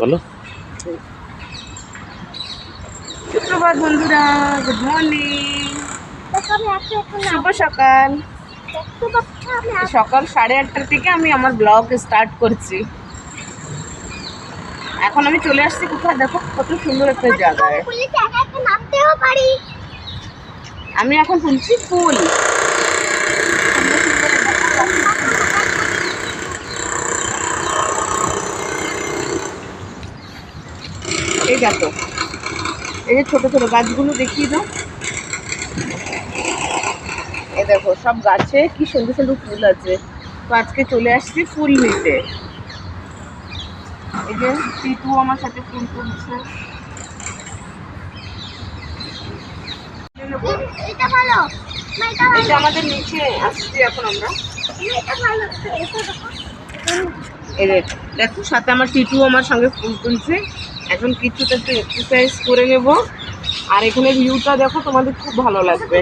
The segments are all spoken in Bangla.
বলো। সুপ্রভাত বন্ধুরা, গুড মর্নিং, শুভ সকাল। সকাল 8:30 থেকে আমি আমার ব্লগ স্টার্ট করছি। এখন আমি চলে আসছি কোথায়, দেখো কত সুন্দর একটা জায়গায়। আমি এখন তুলছি ফুল। এই দেখো, এই যে ছোট ছোট গাছগুলো দেখিয়ে দাও। এই দেখো সব গাছে কি সুন্দর সুন্দর ফুল আছে। তো আজকে চলে আসছি ফুল নিতে। এই যে টিটু আমার সাথে ফুল তুলছে। এটা আমাদের নিচে আসছি এখন আমরা। এই দেখো সাথে আমার টিটু আমার সঙ্গে ফুল তুলছে। এখন কিছুটা একটু এক্সারসাইজ করে নেব। আর এখানে ভিউটা দেখো, তোমাদের খুব ভালো লাগবে।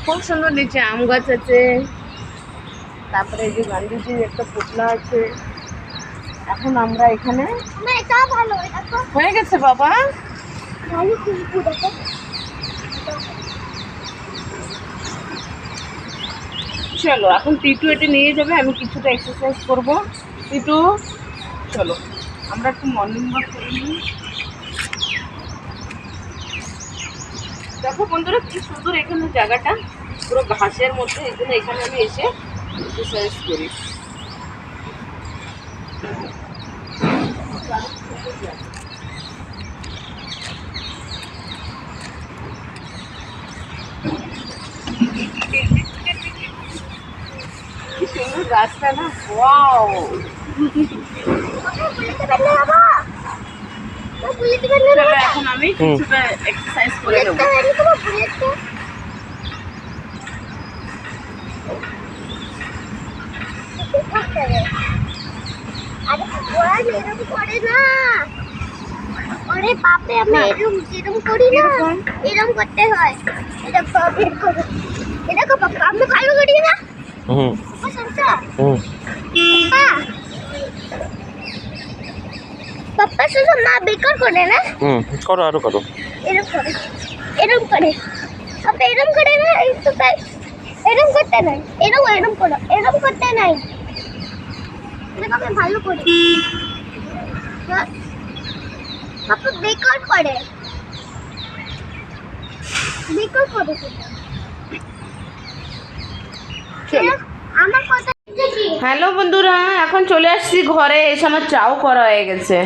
খুব সুন্দর, নিচে আম গাছ আছে, তারপরে এই যে গান্ধীজির একটা পুতলা আছে। এখন আমরা এখানে হয়ে গেছে বাবা। চলো এখন টিটু এটা নিয়ে যাবে, আমি কিছুটা এক্সারসাইজ করব। টিটু চলো আমরা একটু মর্নিং ওয়াক করে নিই। দেখো বন্ধুরা কি সুন্দর এখানে জায়গাটা, পুরো ঘাসের মধ্যে। এই জন্য এখানে আমি এসে এক্সারসাইজ করি। কি সুন্দর গাছটা না, ওয়াও। চলো এখন আমি কিছুটা এক্সারসাইজ করে নেব। আরে বাপরে, আমি এরকম করি না, এরকম করতে হয়। এটা বের করো, এটা কো পাপা আমি ভালো করি না। পাপা শুধু না বেকার করে না। করো, আরো করো। এরকম করে, এরকম করে পাপা, এরকম করে না। এই তো তাই, এরকম করতে নাই, এরকম করো, এরকম করতে নাই। এটা আমি ভালো করি। পাপা বেকার করে, বেকার করে। আমার কথা। হ্যালো বন্ধুরা, এখন চলে আসছি ঘরে। এসে আমার চাও করা হয়ে গেছে।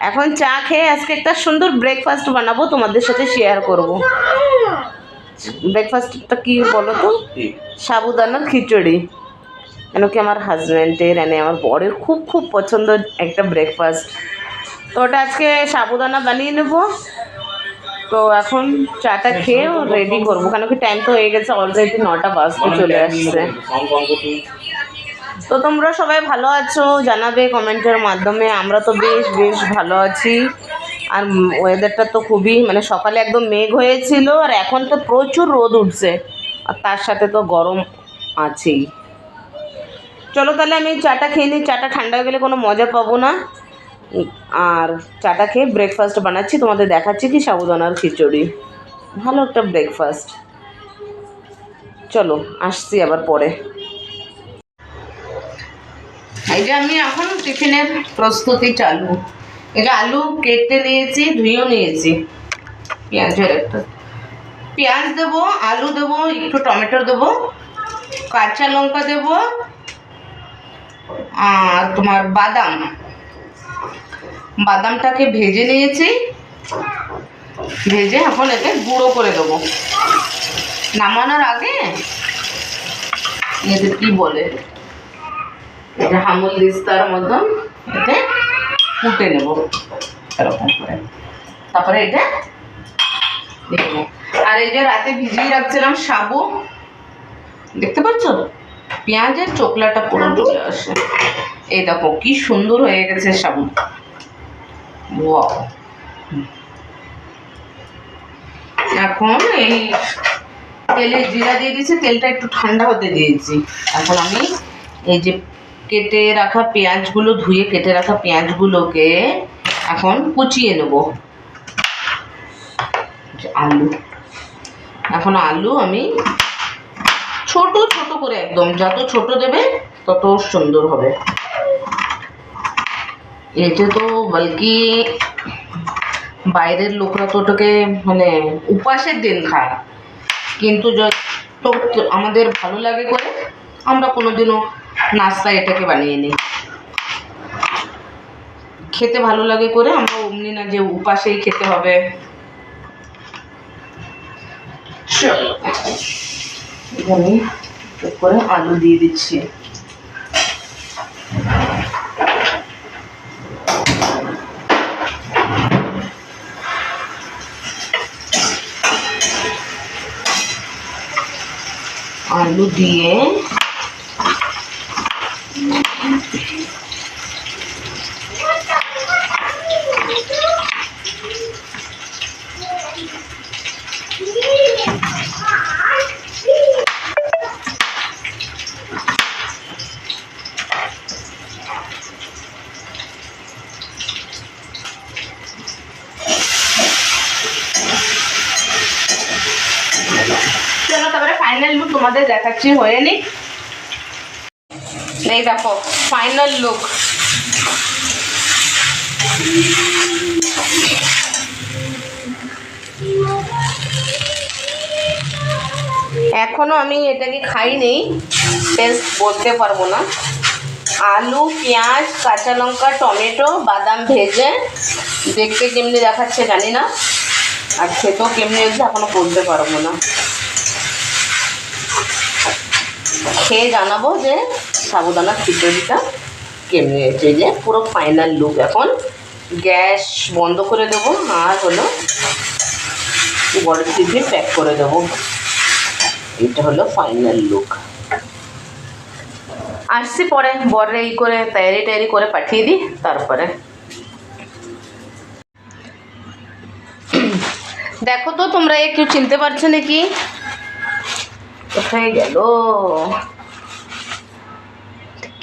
এখন চা খেয়ে আজকে একটা সুন্দর ব্রেকফাস্ট বানাবো, তোমাদের সাথে শেয়ার করব। ব্রেকফাস্টটা কি বলো তো? সাবুদানার খিচুড়ি। কেন কি আমার হাজব্যান্ডের আমার বরের খুব খুব পছন্দ একটা ব্রেকফাস্ট। তো ওটা আজকে সাবুদানা বানিয়ে নেব। তো এখন চাটা খেয়ে রেডি করবো, কেন কি টাইম তো হয়ে গেছে অলরেডি, 9টা বাজতে চলে আসছে। তো তোমরা সবাই ভালো আছো জানাবে কমেন্টের মাধ্যমে। আমরা তো বেশ বেশ ভালো আছি। আর ওয়েদারটা তো খুবই, মানে সকালে একদম মেঘ হয়েছিল, আর এখন তো প্রচুর রোদ উঠছে, আর তার সাথে তো গরম আছেই। চলো তাহলে আমি চাটা খেয়ে নিই। চাটা ঠান্ডা হয়ে গেলে কোনো মজা পাবো না। আর চাটা খেয়ে ব্রেকফাস্ট বানাচ্ছি, তোমাদের দেখাচ্ছি কি সাবুদানার খিচুড়ি। ভালো একটা ব্রেকফাস্ট। চলো আসছি আবার পরে। এই যে আমি এখন টিফিনের প্রস্তুতি চালু। এই যে আলু কেটে নিয়েছি, ধুয়েও নিয়েছি। পেঁয়াজের একটা পেঁয়াজ দেবো, আলু দেবো, একটু টমেটো দেবো, কাঁচা লঙ্কা দেবো, আর তোমার বাদামটাকে ভেজে নিয়েছি। ভেজে এখন এতে গুঁড়ো করে দেবো। নামানোর আগে এদের কি বলে, এটা হামুল দিস্তার মতন এতে কুটে নেব এরকম করে, তারপরে এটা দেখবো। আর এই যে রাতে ভিজিয়ে রাখছিলাম সাবু, দেখতে পাচ্ছ পেঁয়াজের চোকলাটা পুরো চলে আসে। এই দেখো কি সুন্দর হয়ে গেছে সাবু। ওয়াও। এখন এই তেলে জিরা দিয়ে দিয়েছি, তেলটা একটু ঠান্ডা হতে দিয়েছি। এখন আমি এই যে কেটে রাখা পেঁয়াজগুলো, ধুয়ে কেটে রাখা পেঁয়াজগুলোকে এখন কুচিয়ে নেব। আলু, এখন আলু আমি ছোট ছোট করে, একদম যত ছোট দেবে তত সুন্দর হবে। এতে তো বলকি বাইরের লোকরা তো ওটাকে মানে উপাসের দিন খায়, কিন্তু তো আমাদের ভালো লাগে করে আমরা কোনোদিনও নাস্তায় এটাকে বানিয়ে নিই। খেতে ভালো লাগে করে, আমরা অমনি না যে উপাসেই খেতে হবে। চলো এখানে করে আলু দিয়ে দিচ্ছি। আলু দিয়ে চলো তারপরে ফাইনাল লুক তোমাদের দেখাচ্ছি, হয়ে নি। এই দেখো ফাইনাল লুক। এখনো আমি এটাকে খাইনি, টেস্ট বলতে পারবো না। আলু, পেঁয়াজ, কাঁচা লঙ্কা, টমেটো, বাদাম ভেজে দেখতে কেমনি দেখাচ্ছে জানি না, আর খেতেও কেমনি হয়েছে এখনো বলতে পারবো না। খেয়ে জানাবো যে সাবুদানা খিচুড়িটা কেমনি হয়েছে। যে পুরো ফাইনাল লুক। এখন গ্যাস বন্ধ করে দেবো, আর হলো বড় টিফিনে প্যাক করে দেবো। এটা হলো ফাইনাল লুক। আসছি পরে, বরে এই করে তৈরি করে পাঠিয়ে দিই। তারপরে দেখো তো তোমরা কেউ চিনতে পারছো নাকি? কোথায় গেল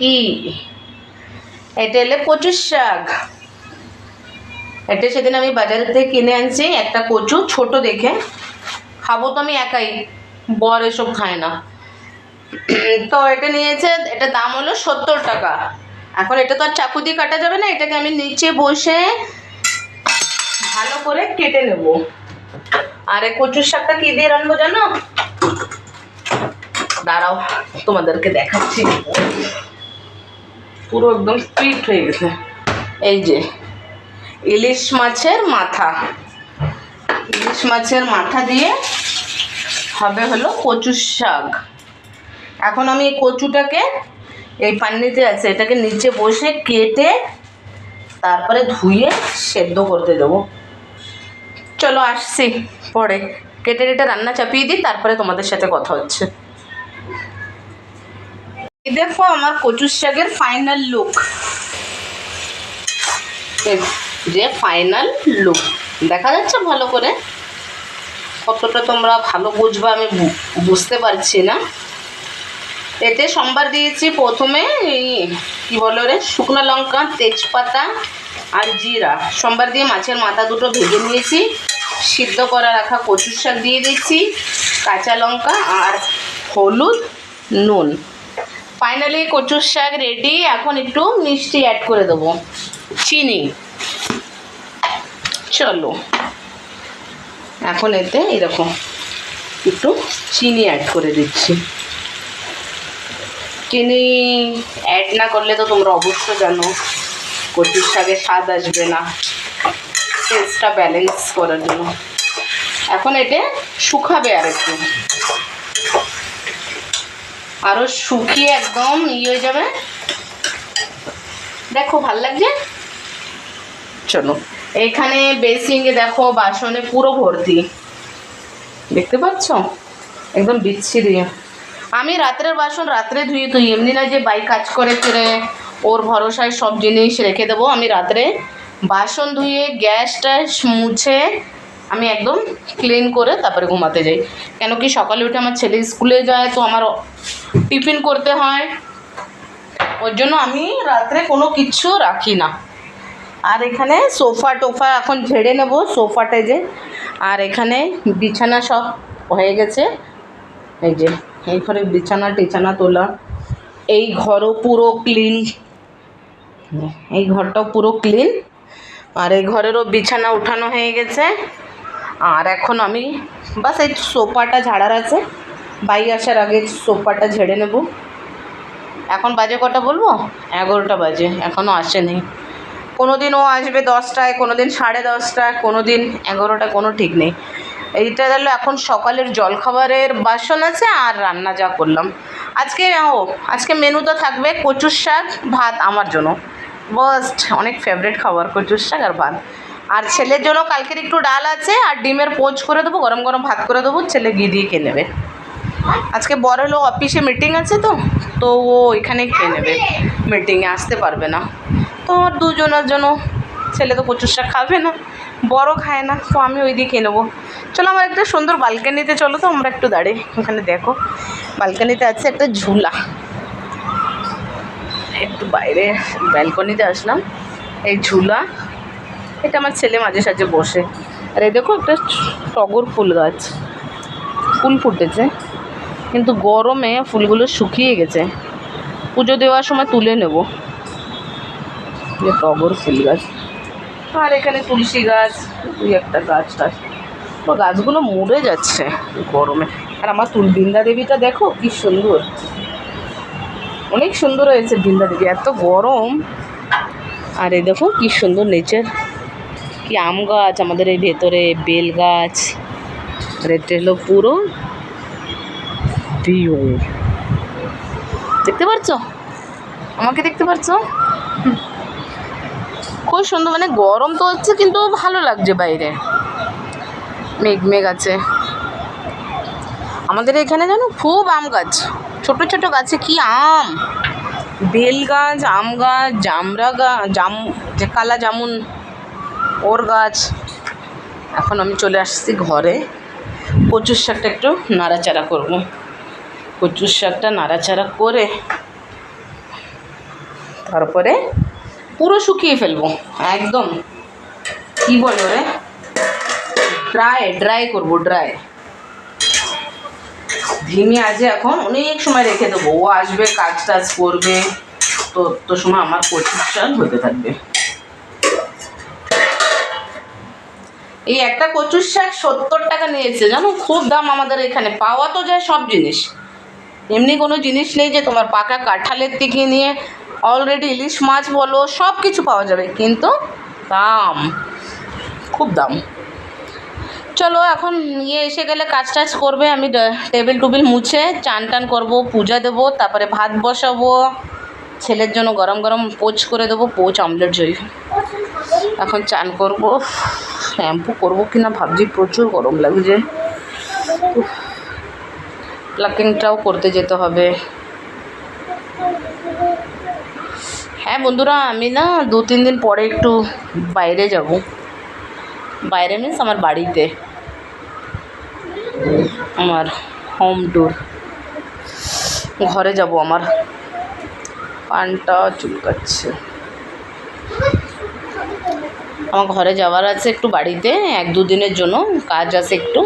কি? এটা এলে কচুর শাক। এটা সেদিন আমি বাজার থেকে কিনে আনছি, একটা কচু ছোট দেখে। খাবো তো আমি একাই, বর এসব খায় না। তো এটা নিয়েছে, এটা দাম হলো 70 টাকা। এখন এটা তো আর চাকু দিয়ে কাটা যাবে না, এটাকে আমি নিচে বসে ভালো করে কেটে নেব। আর এই কচুর শাকটা কি দিয়ে রান্নবো জানো? দাঁড়াও তোমাদেরকে দেখাচ্ছি। পুরো একদম ফিট হয়ে গেছে। এই যে ইলিশ মাছের মাথা, ইলিশ মাছের মাথা দিয়ে হবে হলো কচুর শাক। এখন আমি এই কচুটাকে, এই পান্নিতে আছে, এটাকে নিচে বসে কেটে তারপরে ধুয়ে সেদ্ধ করতে দেবো। চলো আসছি পরে, কেটে রান্না চাপিয়ে দিই, তারপরে তোমাদের সাথে কথা হচ্ছে। দেখো আমার কচুর শাকের ফাইনাল লুক। যে ফাইনাল লুক দেখা যাচ্ছে ভালো করে, কতটা তোমরা ভালো বুঝবে আমি বুঝতে পারছি না। এতে সম্বার দিয়েছি প্রথমে এই কী বলো রে, শুকনো লঙ্কা, তেজপাতা আর জিরা। সম্বার দিয়ে মাছের মাথা দুটো ভেজে নিয়েছি। সিদ্ধ করা রাখা কচুর শাক দিয়ে দিচ্ছি, কাঁচা লঙ্কা আর হলুদ, নুন। ফাইনালি কচুর শাক রেডি। এখন একটু মিষ্টি অ্যাড করে দেবো, চিনি। চলো এখন এতে এরকম একটু চিনি অ্যাড করে দিচ্ছি। চিনি অ্যাড না করলে তো তোমরা অবশ্য জানো কচুর শাকের স্বাদ আসবে না, টেস্টটা ব্যালেন্স করার জন্য। এখন এটা শুকাবে আর একটু, আরও শুকিয়ে একদম হয়ে যাবে। দেখো ভাল লাগছে। চলো এখানে বেসিংয়ে দেখো বাসনে পুরো ভর্তি, দেখতে পাচ্ছ একদম বিচ্ছিরি। আমি রাত্রের বাসন রাত্রে ধুয়ে তুই, এমনি না যে বাই কাজ করে ফিরে ওর ভরসায় সব জিনিস রেখে দেবো। আমি রাত্রে বাসন ধুয়ে গ্যাসটা মুছে আমি একদম ক্লিন করে তারপরে ঘুমাতে যাই। কেন কি সকালে উঠে আমার ছেলে স্কুলে যায়, তো আমার টিফিন করতে হয়, ওর জন্য আমি রাত্রে কোনো কিচ্ছু রাখি না। আর এখানে সোফা টোফা এখন ঝেড়ে নেব, সোফাটা যে। আর এখানে বিছানা সব হয়ে গেছে, এই যে এই ঘরে বিছানা টিছানা তোলা। এই ঘরও পুরো ক্লিন, এই ঘরটাও পুরো ক্লিন। আর এই ঘরেরও বিছানা উঠানো হয়ে গেছে। আর এখন আমি বাস এই সোফাটা ঝাড়ার আছে, বাই আসার আগে সোফাটা ঝেড়ে নেব। এখন বাজে কটা বলবো? 11টা বাজে, এখনও আসেনি। কোনো দিন ও আসবে 10টায়, কোনো দিন 10:30টায়, কোনো দিন 11টা, কোনো ঠিক নেই। এইটা গেল এখন সকালের জলখাবারের বাসন আছে আর রান্না যা করলাম। আজকে মেনুতে থাকবে কচুর শাক ভাত, আমার জন্য বাস্ট, অনেক ফেভারিট খাবার কচুর শাক আর ভাত। আর ছেলের জন্য কালকের একটু ডাল আছে আর ডিমের পোচ করে দেবো, গরম গরম ভাত করে দেবো, ছেলে ঘি দিয়ে খেয়ে নেবে। আজকে বড় লোক অফিসে মিটিং আছে, তো ও এখানেই খেয়ে নেবে, মিটিংয়ে আসতে পারবে না। তো দুজনের জন্য, ছেলে তো কচুর শাক খাবে না, বড় খায় না, তো আমি ওই দিয়ে খেয়ে নেবো। চলো আমার একটা সুন্দর বালকানিতে চলো, তো আমরা একটু দাঁড়িয়ে ওখানে দেখো, বালকানিতে আছে একটা ঝুলা। একটু বাইরে ব্যালকনিতে আসলাম, এই ঝুলা, এটা আমার ছেলে মাঝে সাঝে বসে। আর এই দেখো একটা টগর ফুল গাছ, ফুল ফুটেছে, কিন্তু গরমে ফুলগুলো শুকিয়ে গেছে, পুজো দেওয়ার সময় তুলে নেব। যে টগর ফুল গাছ, আর এখানে তুলসী গাছ, দুই একটা গাছ টাছ, তো গাছগুলো মরে যাচ্ছে গরমে। আর আমার বৃন্দা দেবীটা দেখো কি সুন্দর, অনেক সুন্দর হয়েছে বৃন্দা দেবী, এত গরম। আর এই দেখো কি সুন্দর নেচার, কি আম গাছ আমাদের এই ভেতরে, বেল গাছ, আর এটা হলো পুরো ভিউ। দেখতে পাচ্ছ? আমাকে দেখতে পাচ্ছ? খুব সুন্দর, মানে গরম তো হচ্ছে কিন্তু ভালো লাগছে বাইরে, মেঘ আছে। আমাদের এখানে জানো খুব আম গাছ, ছোট ছোট গাছে কি আম, বেল গাছ, আম গাছ, জামরা গাছ, যে কালা জামুন ওর গাছ। এখন আমি চলে আসছি ঘরে, কচুর শাকটা একটু নাড়াচাড়া করব। কচুর শাকটা নাড়াচাড়া করে তারপরে পুরো শুকিয়ে ফেলবো একদম, কি বলো রে, ড্রাই করবো, ড্রাই। ধিমি আজে এখন অনেক সময় রেখে দেবো, ও আসবে কাজ টাজ করবে, তো সময় আমার কচুর শাক হতে থাকবে। এই একটা কচুর শাক 70 টাকা নিয়েছে জানো, খুব দাম আমাদের এখানে। পাওয়া তো যায় সব জিনিস, এমনি কোনো জিনিস নেই যে তোমার পাকা কাঁঠালের থেকে নিয়ে অলরেডি ইলিশ মাছ বলো সব কিছু পাওয়া যাবে, কিন্তু দাম, খুব দাম। চলো এখন এসে গেলে কাজ টাজ করবে, আমি টেবিল টুবিল মুছে চান টান করবো, পূজা দেবো, তারপরে ভাত বসাবো, ছেলের জন্য গরম গরম পোচ করে দেবো, পোচ অমলেট জই। এখন চান করব, শ্যাম্পু করবো কিনা ভাবছি, প্রচুর গরম লাগছে। প্লাকিংটাও করতে যেতে হবে। হ্যাঁ বন্ধুরা, আমি না 2-3 দিন পরে একটু বাইরে যাব, বাইরে মিন্স আমার বাড়িতে, আমার হোম ট্যুর, ঘরে যাব। আমার পানটা চুলকাচ্ছে, আমার ঘরে যাওয়ার আছে একটু বাড়িতে, 1-2 দিনের জন্য কাজ আছে একটু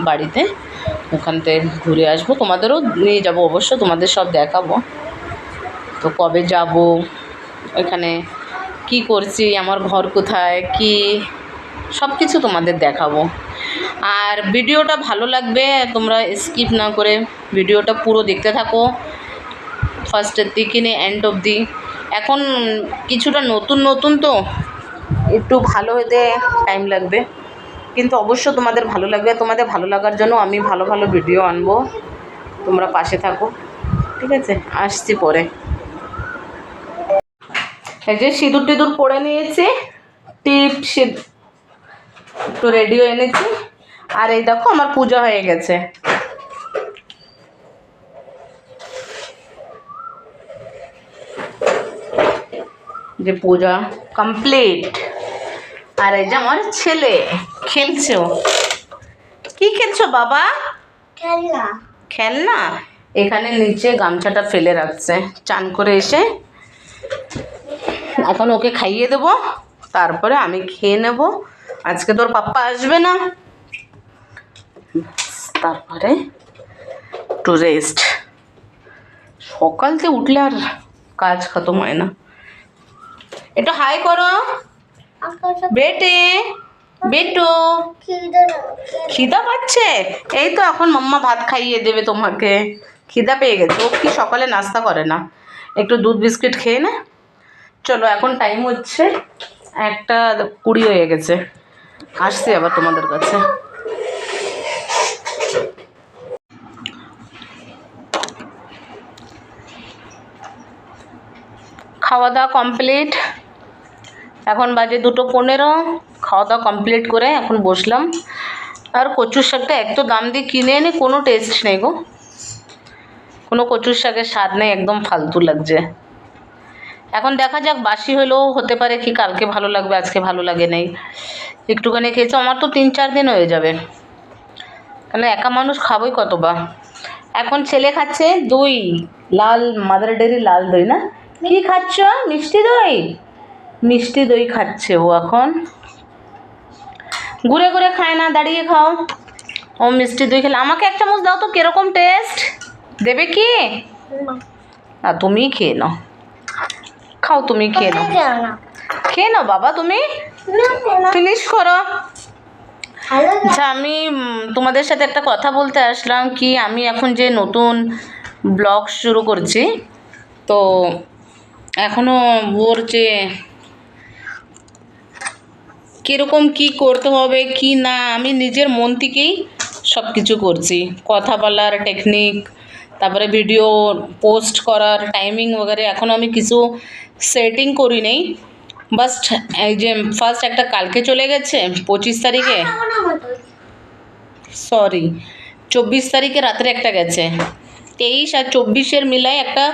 বাড়িতে, ওখান থেকে ঘুরে আসবো, তোমাদেরও নিয়ে যাব অবশ্য, তোমাদের সব দেখাবো। তো কবে যাব, ওইখানে কি করছি, আমার ঘর কোথায়, কি সব কিছু তোমাদের দেখাবো। আর ভিডিওটা ভালো লাগবে, তোমরা স্কিপ না করে ভিডিওটা পুরো দেখতে থাকো, ফার্স্টের দিকে নিয়ে এন্ড অবধি। এখন কিছুটা নতুন তো, একটু ভালো হতে টাইম লাগবে, কিন্তু অবশ্য তোমাদের ভালো লাগবে। তোমাদের ভালো লাগার জন্য আমি ভালো ভালো ভিডিও আনবো, তোমরা পাশে থাকো, ঠিক আছে? আসছি পরে। এই যে সিঁদুর টিঁদুর পরে নিয়েছি, টিপ একটু রেডিও এনেছি, আর এই দেখো আমার পূজা হয়ে গেছে। যে পূজা কমপ্লিট। আর এই যে আমার ছেলে খেলছে, কি খেলছো বাবা? খেলনা। খেলনা। এখানে নিচে গামছাটা ফেলে রাখছে, চান করে এসে এখন ওকে খাইয়ে দেবো, তারপরে আমি খেয়ে নেব। আজকে তোর পাপ্পা আসবে না, তারপরে একটু রেস্ট। সকাল থেকে উঠলে আর কাজ খতম হয় না। একটু হাই করো বেটে, বেটু। খিদা পাচ্ছে? এই তো এখন মাম্মা ভাত খাইয়ে দেবে তোমাকে। খিদা পেয়ে গেছে। ও কি সকালে নাস্তা করে না, একটু দুধ বিস্কিট খেয়ে না। চলো এখন টাইম হচ্ছে 1:20 হয়ে গেছে। আসছি আবার তোমাদের কাছে। খাওয়া দাওয়া কমপ্লিট, এখন বাজে 2:15। খাওয়া দাওয়া কমপ্লিট করে এখন বসলাম। আর কচুর শাকটা এত দাম দিয়ে কিনে এনে কোনো টেস্ট নেই গো, কোনো কচুর শাকের স্বাদ নেই, একদম ফালতু লাগছে। এখন দেখা যাক, বাসি হলেও হতে পারে কি কালকে ভালো লাগবে, আজকে ভালো লাগে নেই। একটুখানি খেয়েছো, আমার তো 3-4 দিন হয়ে যাবে, কেন একা মানুষ খাবোই কত বা। এখন ছেলে খাচ্ছে দই, লাল মাদার ডেয়ারি লাল দই না, কি খাচ্ছ? মিষ্টি দই, মিষ্টি দই খাচ্ছে ও এখন। ঘুরে ঘুরে খায় না, দাঁড়িয়ে খাও। ও মিষ্টি দই খেলে আমাকে 1 চামচ দাও তো, কিরকম টেস্ট দেবে কি? না তুমিই খেয়ে নাও, খাও তুমি খেয়ে নাও, খেয়ে নাও বাবা, তুমি ফিনিশ করো। আচ্ছা, আমি তোমাদের সাথে একটা কথা বলতে আসলাম কি, আমি এখন যে নতুন ব্লগ শুরু করছি, তো এখনও ওর যে কীরকম কী করতে হবে কি না, আমি নিজের মন থেকেই সব কিছু করছি। কথা বলার টেকনিক, তারপরে ভিডিও পোস্ট করার টাইমিং वगैरह এখন আমি কিছু সেটিং করি নেই। বাস এই যে ফার্স্ট একটা কালকে চলে গেছে 25 তারিখে, সরি 24 তারিখে রাত্রে একটা গেছে, 23 আর 24-এর মিলায় একটা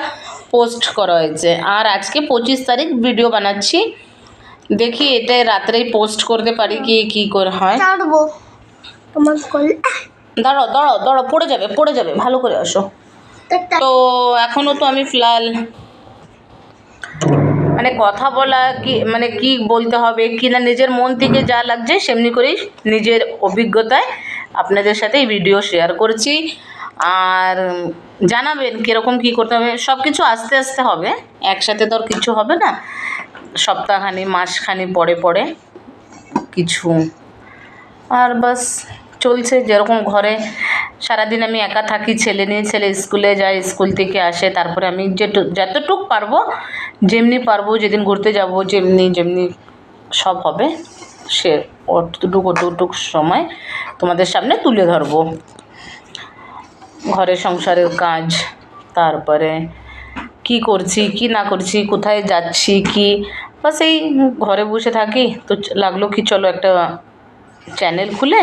পোস্ট করা হয়েছে। আর আজকে 25 তারিখ ভিডিও বানাচ্ছি, দেখি এটা রাত্রেই পোস্ট করতে পারি কি কি করে হয়। দাঁড়াও দাঁড়াও দাঁড়াও, পড়ে যাবে পড়ে যাবে, ভালো করে আসো। তো এখনও তো আমি ফিলহাল মানে কথা বলা কি মানে কি বলতে হবে কি না, নিজের মন থেকে যা লাগছে সেমনি করেই নিজের অভিজ্ঞতায় আপনাদের সাথে এই ভিডিও শেয়ার করছি। আর জানাবেন কীরকম কী করতে হবে, সব কিছু আস্তে আস্তে হবে, একসাথে তো আর কিছু হবে না, সপ্তাহখানি মাসখানি পরে পরে কিছু। আর বাস চলছে যেরকম। ঘরে সারাদিন আমি একা থাকি, ছেলে নিয়ে, ছেলে স্কুলে যায়, স্কুল থেকে আসে, তারপরে আমি যতটুক পারবো, যেমনি পারবো, যেদিন ঘুরতে যাব যেমনি যেমনি সব হবে, সে অতটুক সময় তোমাদের সামনে তুলে ধরবো। ঘরের সংসারের কাজ, তারপরে কি করছি কি না করছি, কোথায় যাচ্ছি কি, বাস এই ঘরে বসে থাকি। তো লাগলো কি চলো একটা চ্যানেল খুলে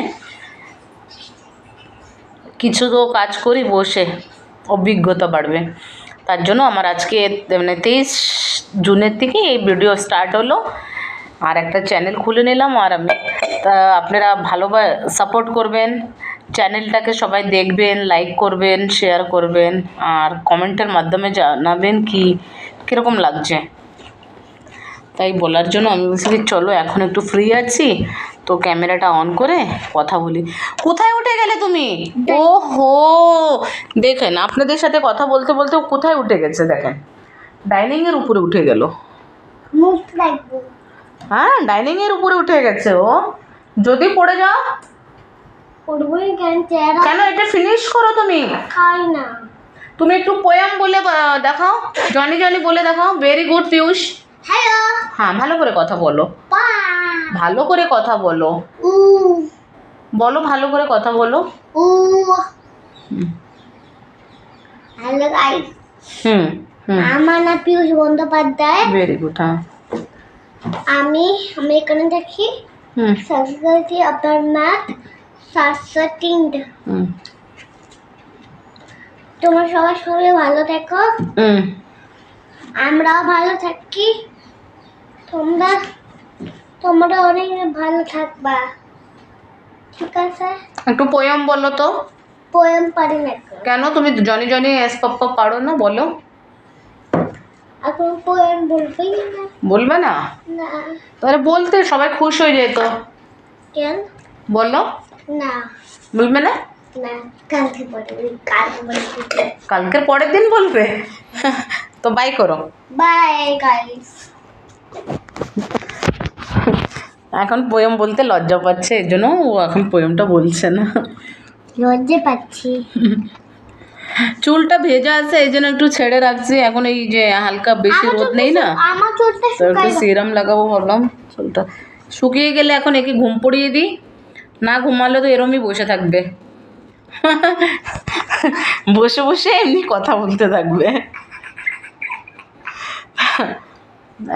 কিছু তো কাজ করি বসে, অভিজ্ঞতা বাড়বে। তার জন্য আমার আজকে মানে 23 জুনের থেকে এই ভিডিও স্টার্ট হলো, আর একটা চ্যানেল খুলে নিলাম। আর আমি আপনারা ভালোভাবে সাপোর্ট করবেন, চ্যানেলটাকে সবাই দেখবেন, লাইক করবেন, শেয়ার করবেন, আর কমেন্টের মাধ্যমে জানাবেন কি কীরকম লাগছে। তাই বলার জন্য আমি বলছি কি চলো এখন একটু ফ্রি আছি, তো ক্যামেরাটা অন করে কথা বলি। কোথায় উঠে গেলে তুমি? ও হো, দেখেন আপনাদের সাথে কথা বলতে বলতে ও কোথায় উঠে গেছে, দেখেন ডাইনিংয়ের উপরে উঠে গেল। হ্যাঁ, ডাইনিংয়ের উপরে উঠে গেছে ও। যদি পড়ে যাও কেন, এটা ফিনিশ করো তুমি। খাই না। তুমি একটু পোয়াম বলে দেখাও, জনি জনি বলে দেখাও। Very good Piyush. হ্যালো। হ্যাঁ, ভালো করে কথা বলো, ভালো করে কথা বলো, বলো ভালো করে কথা বলো। Hello guys. হুম হুম, আমার নাম পিয়ুষ বন্দ্যোপাধ্যায়। Very good. হ্যাঁ, আমি এখানে দেখি হুম সংস্কৃতি আপনার ম্যাথ 703। তোমরা সবাই ভালো থেকো, আমরাও ভালো থাকি, তোমরা অনেক ভালো থাকবা, ঠিক আছে? একটু পোয়াম বলো তো। পোয়েম পারি না। কেন, তুমি জনি জনি এস পাপ্পা পারো না, বলো। এখন পোয়েম বলবেই না। বলবে না? না। তাহলে বলতে সবাই খুশ হয়ে যেত। কেন? বলো। না। বলবে না? না, কালকে বলবে, কালকে বলবে। কালকের পরের দিন বলবে। তো বাই করো। Bye guys. এখন পোয়েম বলতে লজ্জা পাচ্ছে, এর জন্য ও এখন পোয়েমটা বলছে না। লজ্জা পাচ্ছি। চুলটা ভেজা আছে এই জন্য একটু ছেড়ে রাখছি, এখন এই যে হালকা বেশি রোদ নেই না, আমার চুলটা তো একটু শুকাই সিরাম লাগাবো ভাবলাম। চুলটা শুকিয়ে গেলে এখন একে ঘুম পড়িয়ে দিই, না ঘুমালে তো এরমই বসে থাকবে। বসে বসে এমনি কথা বলতে থাকবে।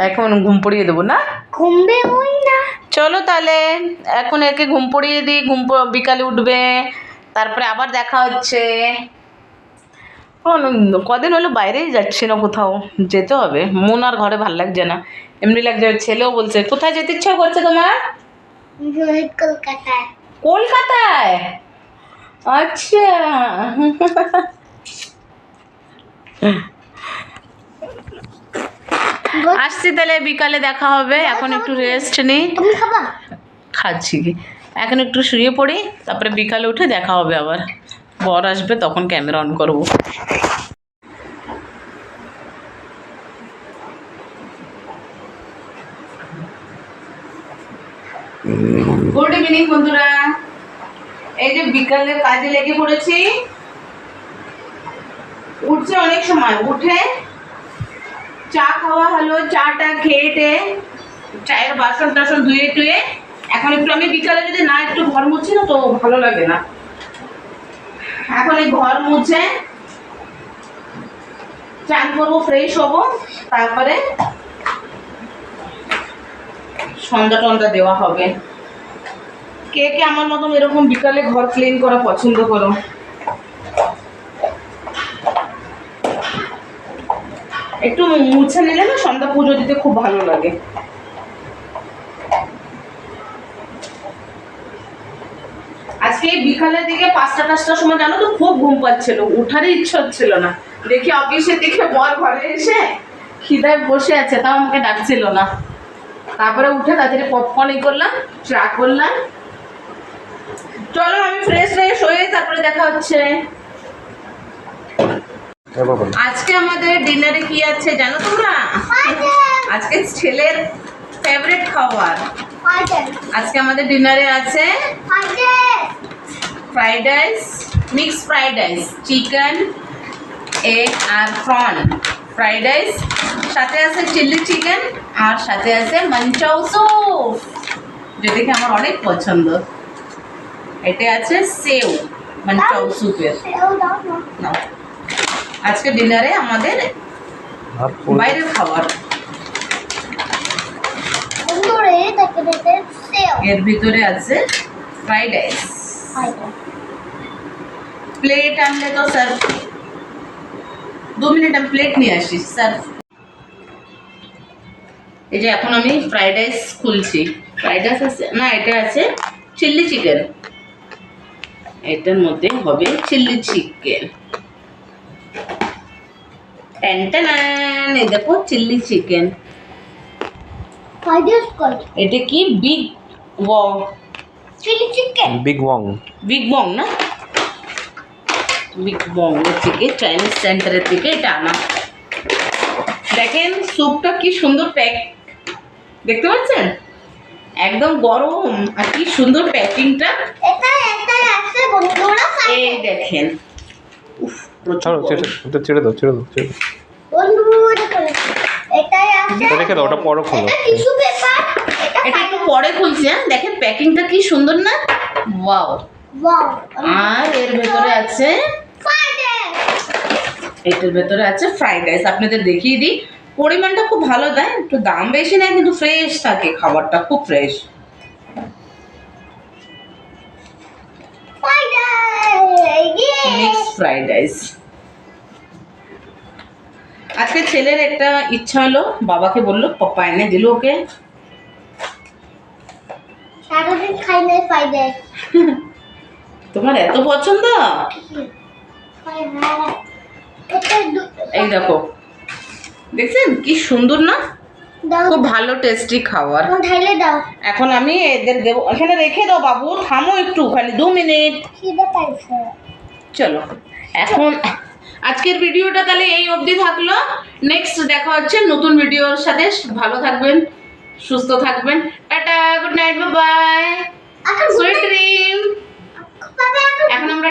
এখন ঘুম পড়িয়ে দেবো না? ঘুমবে ওই না। চলো তাহলে এখন একে ঘুম পড়িয়ে দিই, বিকালে উঠবে, তারপরে আবার দেখা হচ্ছে। কদিন হলো বাইরেই যাচ্ছি না, কোথাও যেতে হবে, মন আর ঘরে ভাল লাগছে না, এমনি লাগছে। ছেলেও বলছে কোথায় যেতে ইচ্ছা করছে তোমার? কলকাতায়। কলকাতায়? আচ্ছা। আসছি তাহলে, বিকালে দেখা হবে, এখন একটু রেস্ট নিই। তুমি খাবা? খাচ্ছি কি, এখন একটু শুয়ে পড়ি, তারপরে বিকালে উঠে দেখা হবে আবার। বর আসবে তখন ক্যামেরা অন করবো। গুড ইভিনিং বন্ধুরা, এই যে বিকালে কাজে লেগে পড়েছি। উঠছে অনেক সময়, উঠে চা খাওয়া হলো, চাটা খেয়ে চায়ের বাসন টাসন ধুয়ে টুয়ে এখন একটু আমি বিকালে যদি না একটু ঘর মুছি না তো ভালো লাগে না। এখন এই ঘর মুছে চান করবো, ফ্রেশ হবো, তারপরে সন্ধ্যা টন্ধা দেওয়া হবে। কে কে আমার মতন এরকম বিকালে ঘর ক্লিন করা পছন্দ করো? একটু মুছে নিলে না সন্ধ্যা পুজো দিতে খুব ভালো লাগে। আজকে বিকালের দিকে 5টা-5টার সময় জানো তো খুব ঘুম পাচ্ছিল, উঠারই ইচ্ছা হচ্ছিল না। দেখি অফিসের দিকে বর ঘরে এসে খিদায় বসে আছে, তাও আমাকে ডাকছিল না। তারপরে উঠে তাড়াতাড়ি পপকর্ন করলাম, চা করলাম। চলো আমি ফ্রেশ হয়ে তারপরে দেখা হচ্ছে। আজকে আমাদের ডিনারে কি আছে জানো তোমরা? আজকে ছেলের ফেভারিট খাবার। আজকে আমাদের ডিনারে আছে fried rice, mix fried rice, chicken, egg আর প্রন ফ্রাইড রাইস, সাথে আছে চিলি চিকেন, আর সাথে আছে মাঞ্চাও স্যুপ, যেটাকে আমার অনেক পছন্দ। এটা আছে সেও মাঞ্চাও স্যুপের। না, আজকে ডিনারে আমাদের বাইরের খাবার। এর ভিতরে আছে ফ্রাইড রাইস। প্লেট আনলে তো সার্ভ। 2 মিনিট আমি প্লেট নিয়ে আসি, সার্ভ। এই যে এখন আমি ফ্রাইড রাইস খুলছি। ফ্রাইড রাইস আছে না, এটা আছে চিলি চিকেন। এটার মধ্যে হবে চিলি চিকেন। এই দেখো চিলি চিকেন। এটা কি Big Wong chilli chicken? Big Wong. Big Bong না, বিগ বং থেকে চাইনিজ সেন্টারের থেকে এটা আনা। দেখেন স্যুপটা কি সুন্দর প্যাক, দেখতে পাচ্ছেন একদম গরম, আর কি সুন্দর প্যাকিংটা। এটা আছে বন্ধুরা, এই দেখেন, উফ প্রচুর ওটা ছেড়ে দাও, ছেড়ে দাও, ছেড়ে দাও। বন্ধুরা এটাই আছে। এটা রেখে দাও, ওটা পরে খোলো। এটা টিস্যু পেপার। এটা একটু পরে খুলছি। হ্যাঁ দেখেন প্যাকিংটা কি সুন্দর না, ওয়াও। ওয়াও। আর এর ভেতরে আছে, এটার ভেতরে আছে ফ্রাইড রাইস। আপনাদের দেখিয়ে দিই, পরিমাণটা খুব ভালো দেয়, একটু দাম বেশি নেয় কিন্তু ফ্রেশ থাকে, খাবারটা খুব ফ্রেশ। Mix fried rice. আজকে ছেলের একটা ইচ্ছা হলো, বাবাকে বললো, পাপা এনে দিল ওকে। সারাদিন খাই নাই ফ্রাইড রাইস। তোমার এত পছন্দ? এই দেখো দেখছেন কি সুন্দর না, দাও খুব ভালো টেস্টি খাবার। এখন ঢাইলে দাও। এখন আমি এদের দেবো, এখানে রেখে দাও বাবু, থামো একটু খালি 2 মিনিট। খিদে পাইছে। চলো এখন আজকের ভিডিওটা তাহলে এই অবধি থাকলো। নেক্সট দেখা হচ্ছে নতুন ভিডিওর সাথে। ভালো থাকবেন, সুস্থ থাকবেন, tata, good night, bye bye, এখন সুইট ড্রিম। বাবা এখন আমরা